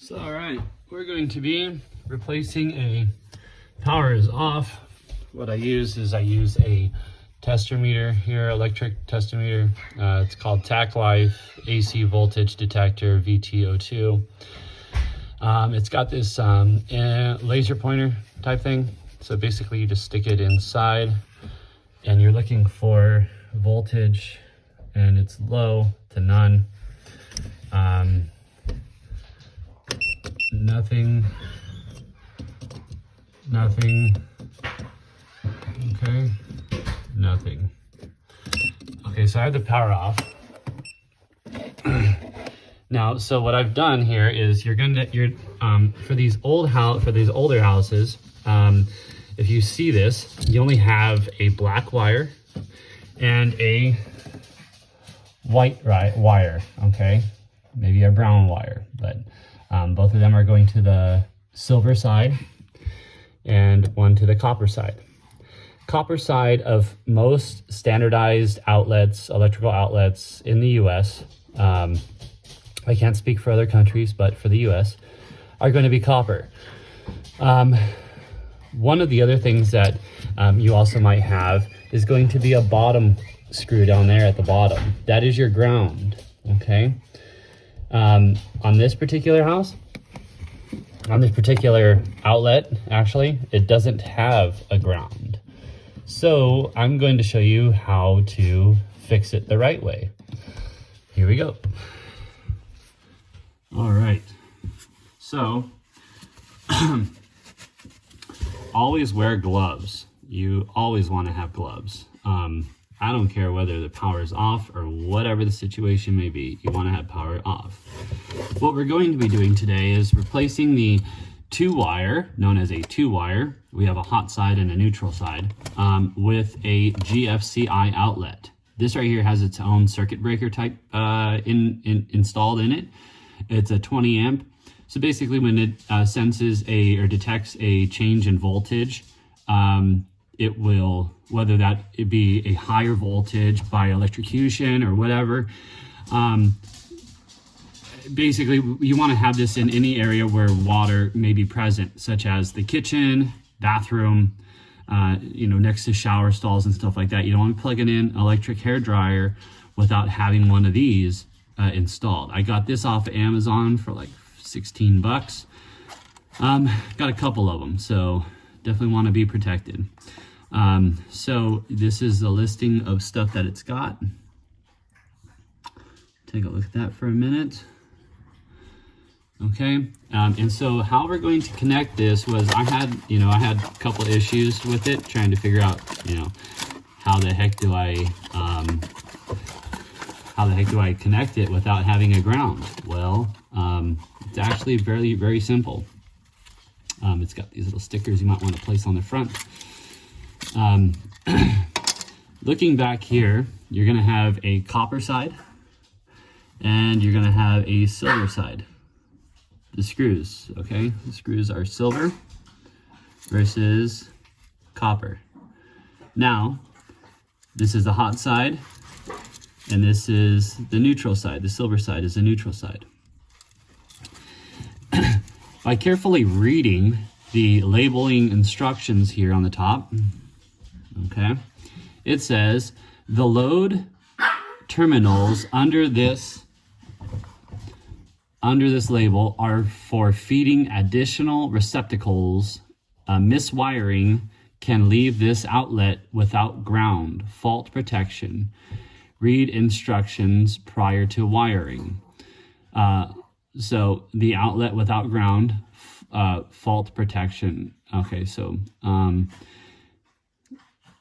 So, all right, we're going to be replacing a power is off. What I use is a tester meter here, electric tester meter. It's called TAC Life AC voltage detector VT02. It's got this laser pointer type thing. So basically you just stick it inside and you're looking for voltage and it's low to none. Nothing, okay, nothing. Okay, so I have the power off. Now, so what I've done here is for these older houses, if you see this, you only have a black wire and a white wire, okay? Maybe a brown wire, but both of them are going to the silver side and one to the copper side. Copper side of most standardized outlets, electrical outlets in the US, I can't speak for other countries, but for the US, are going to be copper. One of the other things that you also might have is going to be a bottom screw down there at the bottom. That is your ground, okay? On this particular house, on this particular outlet, actually, it doesn't have a ground. So I'm going to show you how to fix it the right way. Here we go. All right, so always wear gloves. You always want to have gloves. I don't care whether the power is off or whatever the situation may be, you want to have power off. What we're going to be doing today is replacing the two-wire, known as a two-wire, we have a hot side and a neutral side, with a GFCI outlet. This right here has its own circuit breaker type installed in it. It's a 20 amp. So basically when it senses or detects a change in voltage, it will, whether that it be a higher voltage by electrocution or whatever, basically you want to have this in any area where water may be present, such as the kitchen, bathroom, next to shower stalls and stuff like that. You don't want to plug it in electric hair dryer without having one of these installed. I got this off of Amazon for like 16 bucks. Got a couple of them, so definitely want to be protected. So this is the listing of stuff that it's got. Take a look at that for a minute. Okay, and so how we're going to connect this was I had a couple issues with it, trying to figure out, how the heck do I connect it without having a ground? Well, it's actually very, very simple. It's got these little stickers you might want to place on the front. Looking back here, you're going to have a copper side and you're going to have a silver side. The screws, okay? The screws are silver versus copper. Now, this is the hot side and this is the neutral side. The silver side is the neutral side. By carefully reading the labeling instructions here on the top, okay, it says the load terminals under this label are for feeding additional receptacles. Miswiring can leave this outlet without ground. Fault protection. Read instructions prior to wiring. So the outlet without ground, fault protection. Okay, so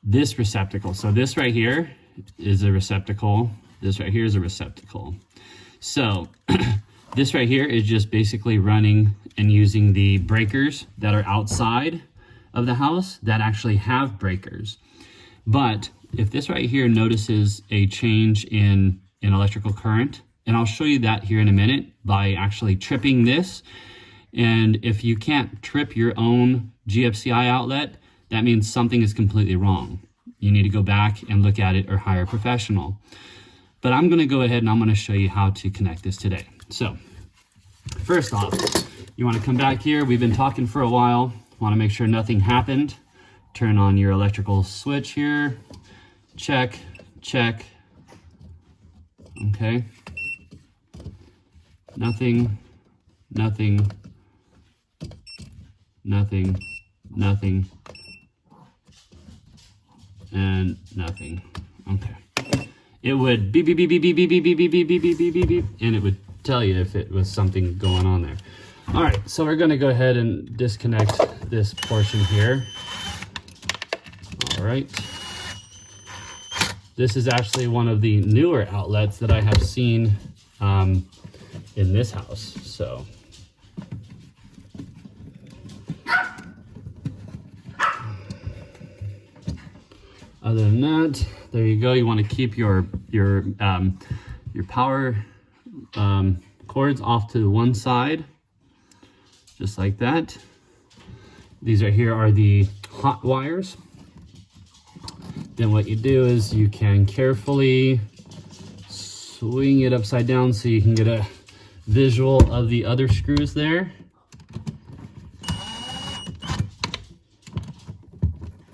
this receptacle. So this right here is a receptacle. This right here is a receptacle. So this right here is just basically running and using the breakers that are outside of the house that actually have breakers. But if this right here notices a change in electrical current, and I'll show you that here in a minute by actually tripping this. And if you can't trip your own GFCI outlet, that means something is completely wrong. You need to go back and look at it or hire a professional. But I'm going to go ahead and I'm going to show you how to connect this today. So first off, You want to come back here. We've been talking for a while. Want to make sure nothing happened. Turn on your electrical switch here. Check, check. Okay. Nothing, nothing, nothing, nothing, and nothing. Okay. It would beep, beep, beep, beep, beep, beep, beep, beep, beep, beep, beep, beep, beep, beep, beep, and it would tell you if it was something going on there. All right, so we're gonna go ahead and disconnect this portion here. All right. This is actually one of the newer outlets that I have seen in this house, so. Other than that, there you go. You want to keep your power cords off to one side, just like that. These right here are the hot wires. Then what you do is you can carefully swing it upside down so you can get a visual of the other screws there.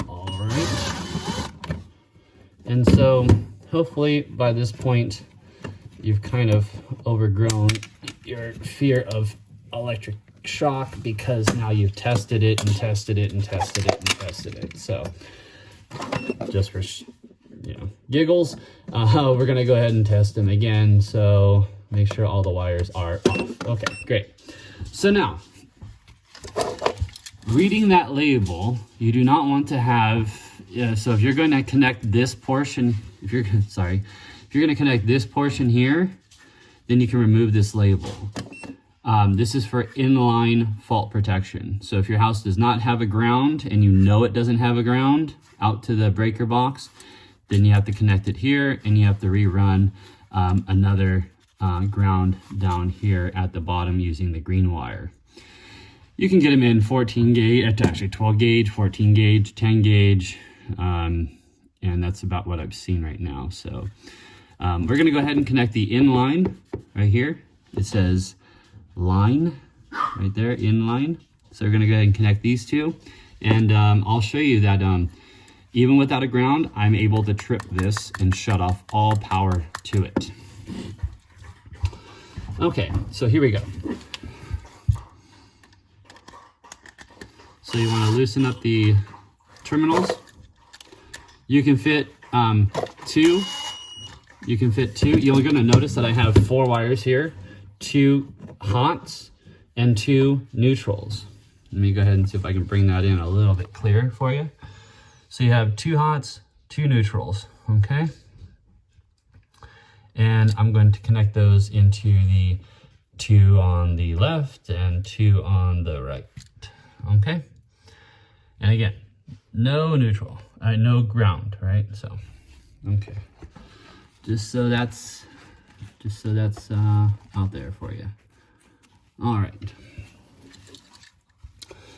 All right. And so hopefully by this point, you've kind of overgrown your fear of electric shock, because now you've tested it and tested it and tested it and tested it. So just for giggles, we're gonna go ahead and test them again. So make sure all the wires are off. Okay, great. So now, reading that label, you do not want to have, so if you're going to connect this portion, if you're going to connect this portion here, then you can remove this label. This is for inline fault protection. So if your house does not have a ground and you know it doesn't have a ground out to the breaker box, then you have to connect it here and you have to rerun another ground down here at the bottom using the green wire. You can get them in 14 gauge, actually 12 gauge, 14 gauge, 10 gauge, and that's about what I've seen right now. So we're gonna go ahead and connect the inline right here. It says line right there, inline. So we're gonna go ahead and connect these two. And I'll show you that even without a ground, I'm able to trip this and shut off all power to it. Okay, so here we go. So you want to loosen up the terminals. You can fit two. You can fit two. You're going to notice that I have 4 wires here, 2 hots and 2 neutrals. Let me go ahead and see if I can bring that in a little bit clearer for you. So you have 2 hots, 2 neutrals, okay? And I'm going to connect those into the 2 on the left and 2 on the right, okay? And again, no neutral, no ground, right? So, okay. Just so that's out there for you. All right.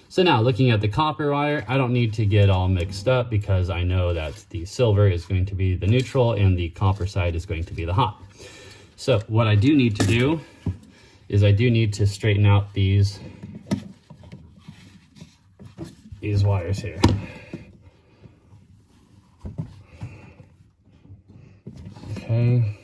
So now looking at the copper wire, I don't need to get all mixed up because I know that the silver is going to be the neutral and the copper side is going to be the hot. So what I do need to do is I do need to straighten out these wires here. Okay.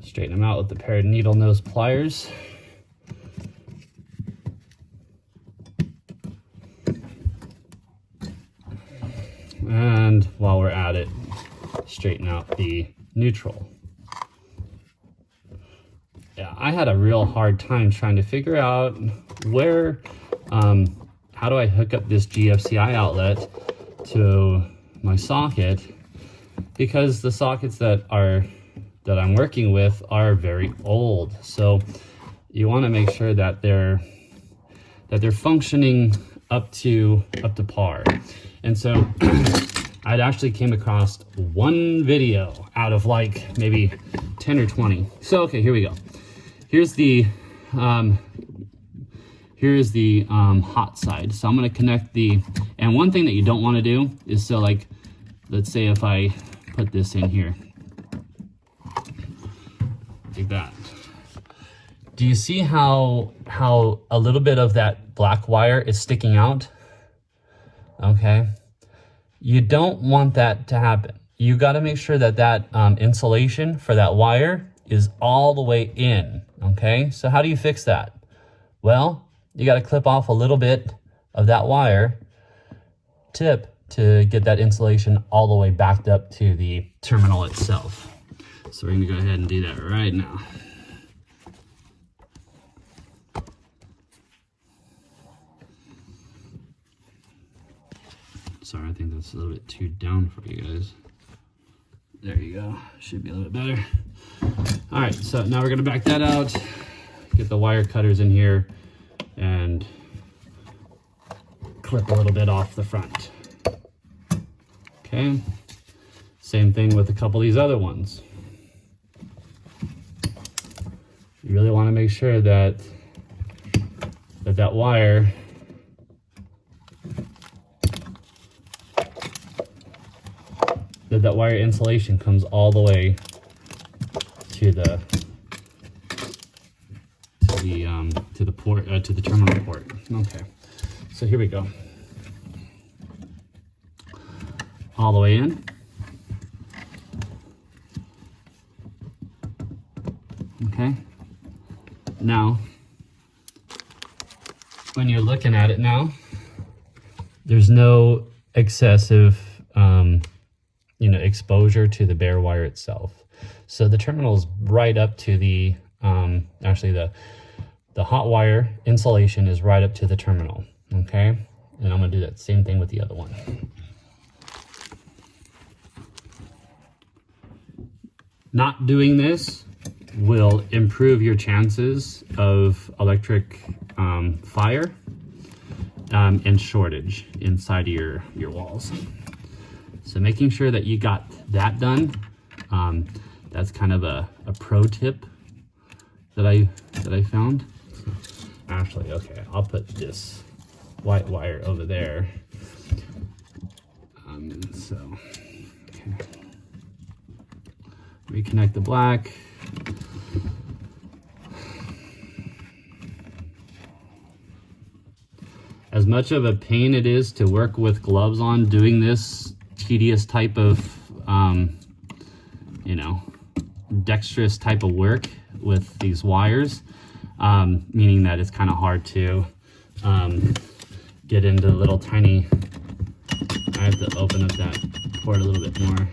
Straighten them out with a pair of needle nose pliers. And while we're at it, straighten out the neutral. Yeah, I had a real hard time trying to figure out where, how do I hook up this GFCI outlet to my socket, because the sockets that I'm working with are very old. So you want to make sure that they're functioning up to par. And so I'd actually came across one video out of like maybe 10 or 20. So okay, here we go. Here's the hot side. So I'm going to connect and one thing that you don't want to do is, so like let's say if I put this in here, like that. Do you see how a little bit of that black wire is sticking out? Okay. You don't want that to happen. You got to make sure that that insulation for that wire is all the way in. Okay. So how do you fix that? Well, you got to clip off a little bit of that wire tip to get that insulation all the way backed up to the terminal itself. So we're going to go ahead and do that right now. Sorry, I think that's a little bit too down for you guys. There you go. Should be a little bit better. All right, so now we're going to back that out, get the wire cutters in here, and clip a little bit off the front. Okay, same thing with a couple of these other ones. You really want to make sure that that wire that wire insulation comes all the way to the port, to the terminal port. Okay, so here we go. All the way in. Okay. Now, when you're looking at it now, there's no excessive, exposure to the bare wire itself. So the terminal is right up to the, actually the hot wire insulation is right up to the terminal. Okay. And I'm going to do that same thing with the other one. Not doing this will improve your chances of electric fire and shortage inside of your walls. So making sure that you got that done, that's kind of a pro tip that I found. Actually, okay, I'll put this white wire over there. Okay. Reconnect the black. As much of a pain it is to work with gloves on doing this tedious type of, dexterous type of work with these wires, meaning that it's kind of hard to get into little tiny, I have to open up that port a little bit more.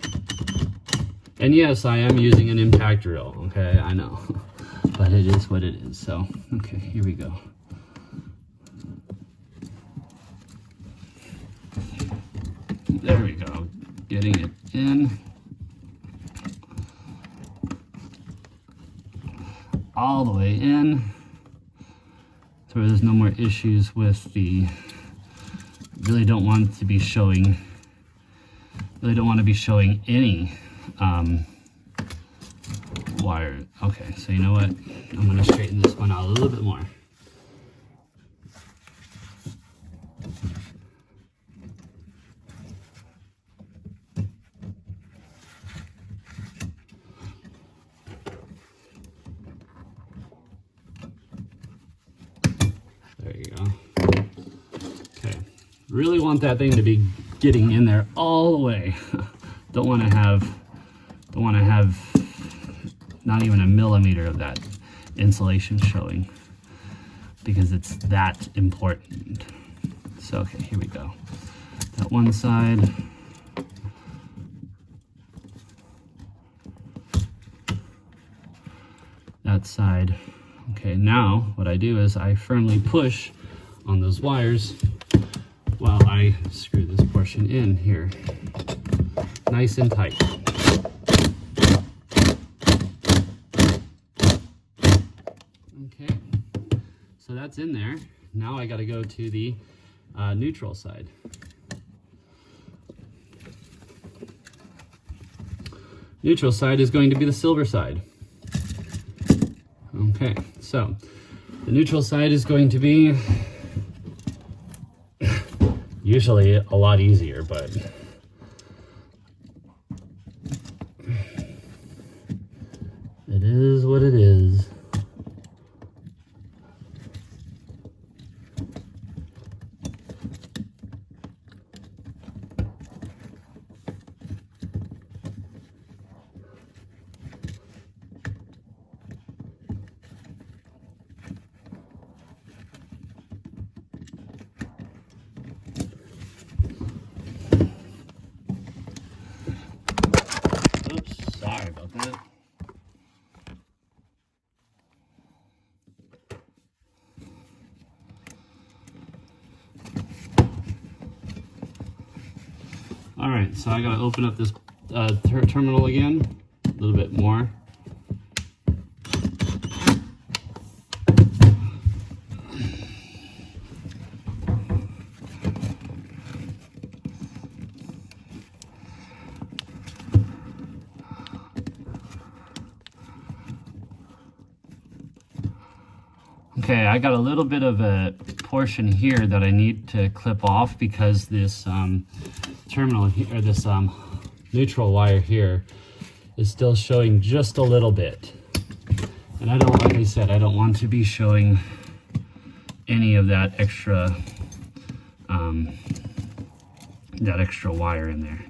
And yes, I am using an impact drill, okay, I know, but it is what it is. So, okay, here we go. There we go, getting it in. All the way in. So there's no more issues with the, really don't want to be showing any wire. Okay, so you know what? I'm gonna straighten this one out a little bit more. There you go. Okay, really want that thing to be getting in there all the way. Don't want to have not even a millimeter of that insulation showing, because it's that important. So okay, here we go. That one side. That side. Okay, now what I do is I firmly push on those wires while I screw this portion in here. Nice and tight. Okay, so that's in there. Now I got to go to the neutral side. Neutral side is going to be the silver side. Okay, so the neutral side is going to be usually a lot easier, but All right, so I gotta open up this terminal again, a little bit more. Okay, I got a little bit of a portion here that I need to clip off because this terminal here, or this neutral wire here is still showing just a little bit. And I don't, like I said, I don't want to be showing any of that extra wire in there.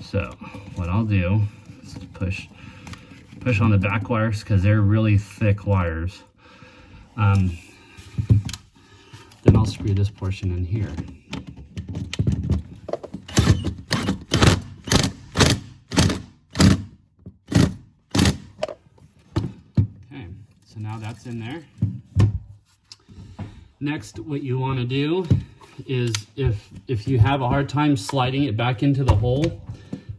So what I'll do is push on the back wires because they're really thick wires. Then I'll screw this portion in here. Okay, so now that's in there. Next, what you want to do is if you have a hard time sliding it back into the hole,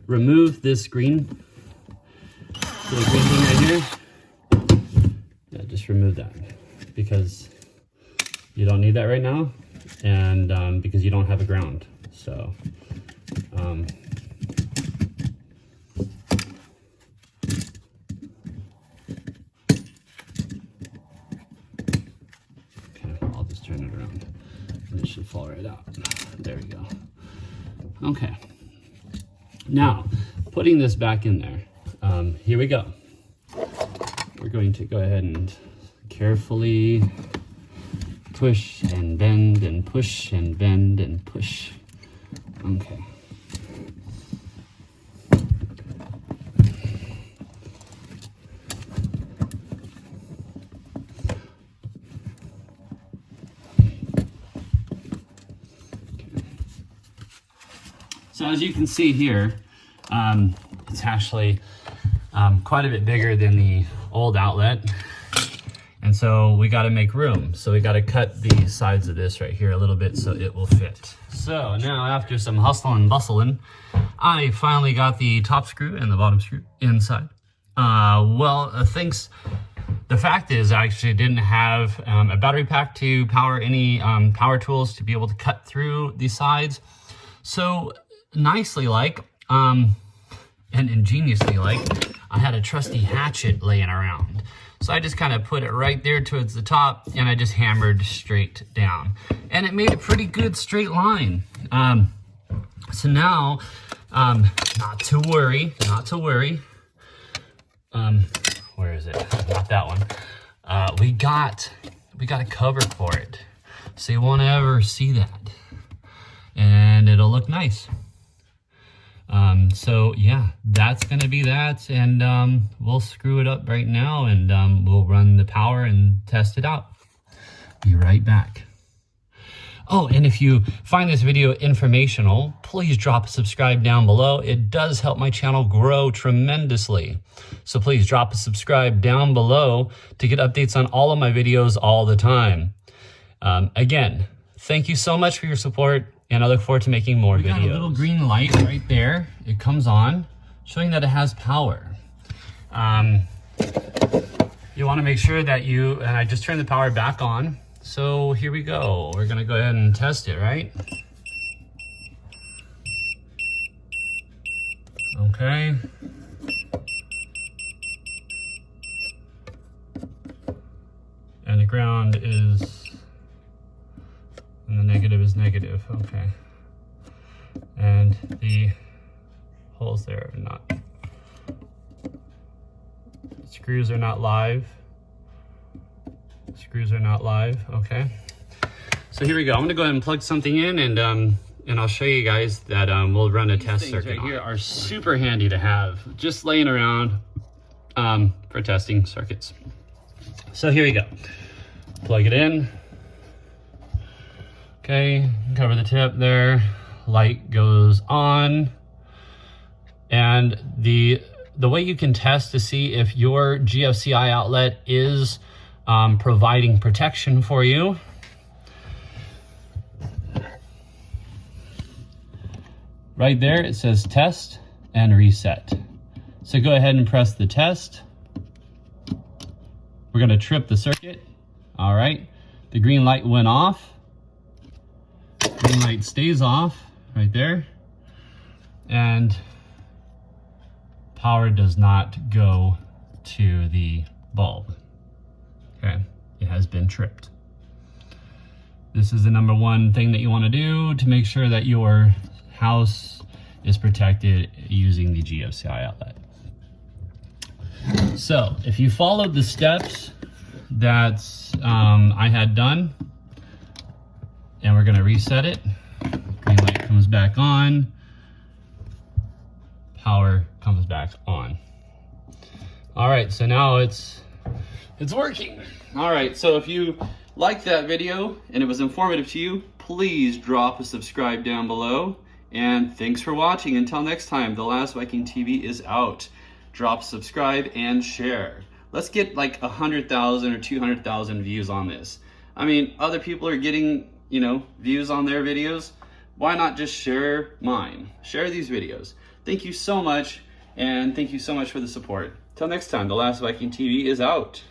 remove this green thing right here. Yeah, just remove that, because you don't need that right now, and because you don't have a ground. So okay, I'll just turn it around and it should fall right out. There we go. Okay, now putting this back in there, here we go. We're going to go ahead and carefully push and bend and push and bend and push. Okay. So as you can see here, it's actually quite a bit bigger than the old outlet. And so we got to make room. So we got to cut the sides of this right here a little bit so it will fit. So now after some hustle and bustling, I finally got the top screw and the bottom screw inside. The fact is I actually didn't have a battery pack to power any power tools to be able to cut through the sides. So nicely and ingeniously I had a trusty hatchet laying around. So I just kind of put it right there towards the top and I just hammered straight down. And it made a pretty good straight line. So now, not to worry. Where is it? Not that one. We got a cover for it. So you won't ever see that. And it'll look nice. So yeah, that's gonna be that, and we'll screw it up right now, and we'll run the power and test it out. Be right back. Oh, and if you find this video informational, please drop a subscribe down below. It does help my channel grow tremendously. So please drop a subscribe down below to get updates on all of my videos all the time. Again, thank you so much for your support, and I look forward to making more videos. We got a little green light right there. It comes on, showing that it has power. You want to make sure that and I just turned the power back on. So here we go. We're gonna go ahead and test it, right? Okay. And the ground is, and the negative is negative, okay. And the holes there are not. Screws are not live. Screws are not live, okay. So here we go. I'm gonna go ahead and plug something in, and I'll show you guys that we'll run a test circuit. Right here are super handy to have, just laying around for testing circuits. So here we go. Plug it in. Okay, cover the tip there. Light goes on, and the way you can test to see if your GFCI outlet is providing protection for you right there it says test and reset. So go ahead and press the test. We're going to trip the circuit. All right, the green light went off. Green light stays off right there. And power does not go to the bulb. Okay, it has been tripped. This is the number one thing that you want to do to make sure that your house is protected using the GFCI outlet. So if you followed the steps that I had done, and we're going to reset it, green light comes back on, power comes back on. All right, so now it's working. All right, so if you liked that video and it was informative to you, please drop a subscribe down below. And thanks for watching. Until next time, The Last Viking TV is out. Drop, subscribe, and share. Let's get like 100,000 or 200,000 views on this. I mean, other people are getting, you know, views on their videos. Why not just share mine? Share these videos. Thank you so much, and thank you so much for the support. Till next time, The Last Viking TV is out.